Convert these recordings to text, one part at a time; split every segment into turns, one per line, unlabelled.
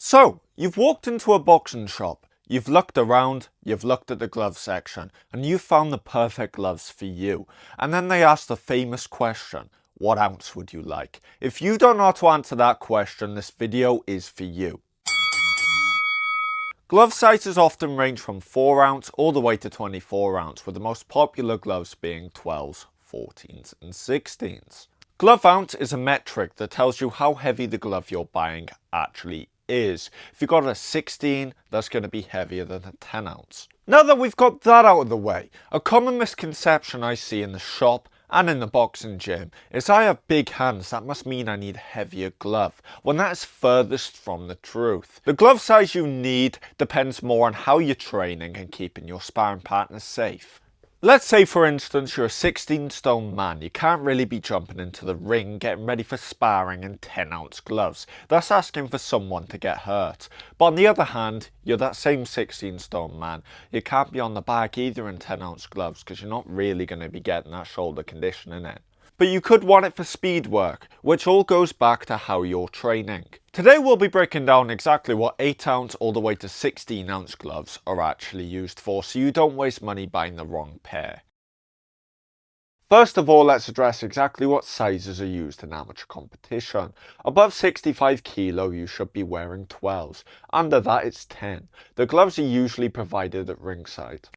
So, you've walked into a boxing shop, you've looked around, you've looked at the glove section, and you've found the perfect gloves for you. And then they ask the famous question, what ounce would you like? If you don't know how to answer that question, this video is for you. Glove sizes often range from 4 ounce all the way to 24 ounce, with the most popular gloves being 12s, 14s and 16s. Glove ounce is a metric that tells you how heavy the glove you're buying actually is. If you've got a 16, that's going to be heavier than a 10 ounce. Now that we've got that out of the way, a common misconception I see in the shop and in the boxing gym is I have big hands, that must mean I need a heavier glove, when that is furthest from the truth. The glove size you need depends more on how you're training and keeping your sparring partners safe. Let's say for instance you're a 16 stone man, you can't really be jumping into the ring getting ready for sparring in 10 ounce gloves, that's asking for someone to get hurt. But on the other hand, you're that same 16 stone man, you can't be on the bag either in 10 ounce gloves because you're not really going to be getting that shoulder conditioning in. But you could want it for speed work, which all goes back to how you're training. Today we'll be breaking down exactly what 8 ounce all the way to 16 ounce gloves are actually used for, so you don't waste money buying the wrong pair. First of all, let's address exactly what sizes are used in amateur competition. Above 65 kilo you should be wearing 12s, under that it's 10. The gloves are usually provided at ringside.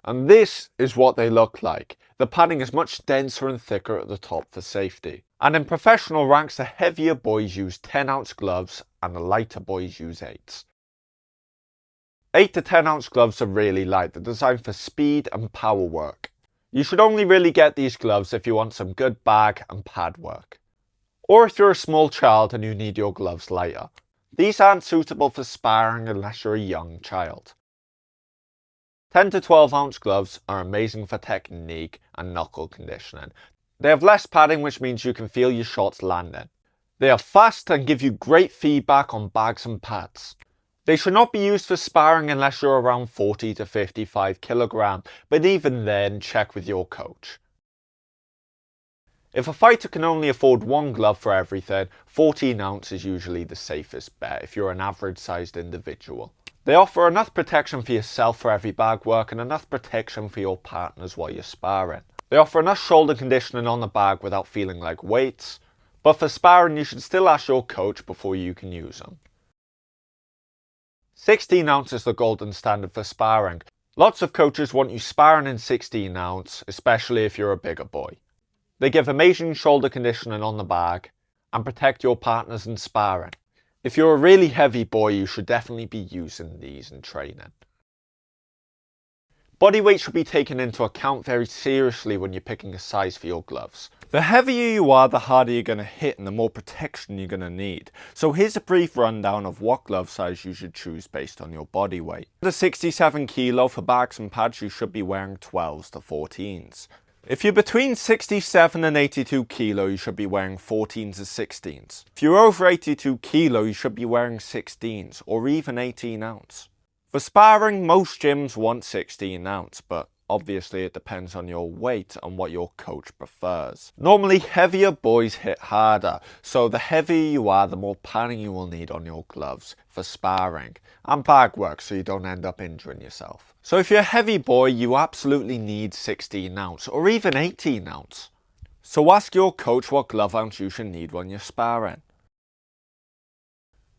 And this is what they look like. The padding is much denser and thicker at the top for safety. And in professional ranks, the heavier boys use 10 ounce gloves and the lighter boys use 8s. 8 to 10 ounce gloves are really light. They're designed for speed and power work. You should only really get these gloves if you want some good bag and pad work. Or if you're a small child and you need your gloves lighter. These aren't suitable for sparring unless you're a young child. 10 to 12 ounce gloves are amazing for technique and knuckle conditioning. They have less padding, which means you can feel your shots landing. They are fast and give you great feedback on bags and pads. They should not be used for sparring unless you're around 40 to 55 kilogram, but even then check with your coach. If a fighter can only afford one glove for everything, 14 ounce is usually the safest bet if you're an average sized individual. They offer enough protection for yourself for every bag work and enough protection for your partners while you're sparring. They offer enough shoulder conditioning on the bag without feeling like weights, but for sparring you should still ask your coach before you can use them. 16 ounce is the golden standard for sparring. Lots of coaches want you sparring in 16 ounce, especially if you're a bigger boy. They give amazing shoulder conditioning on the bag and protect your partners in sparring. If you're a really heavy boy, you should definitely be using these in training. Body weight should be taken into account very seriously when you're picking a size for your gloves. The heavier you are, the harder you're going to hit and the more protection you're going to need. So here's a brief rundown of what glove size you should choose based on your body weight. Under 67 kilo for bags and pads, you should be wearing 12s to 14s. If you're between 67 and 82 kilo, you should be wearing 14s or 16s. If you're over 82 kilo, you should be wearing 16s or even 18 ounce. For sparring, most gyms want 16 ounce, but obviously it depends on your weight and what your coach prefers. Normally heavier boys hit harder, so the heavier you are, the more padding you will need on your gloves for sparring and bag work so you don't end up injuring yourself. So if you're a heavy boy, you absolutely need 16 ounce or even 18 ounce. So ask your coach what glove ounce you should need when you're sparring.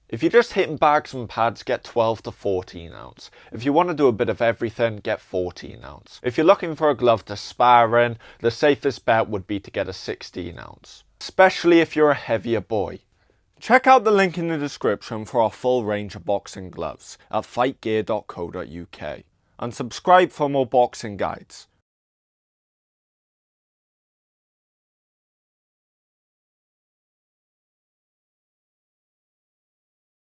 If you're just hitting bags and pads, get 12 to 14 ounce. If you want to do a bit of everything, get 14 ounce. If you're looking for a glove to spar in, the safest bet would be to get a 16 ounce, especially if you're a heavier boy. Check out the link in the description for our full range of boxing gloves at fightgear.co.uk and subscribe for more boxing guides.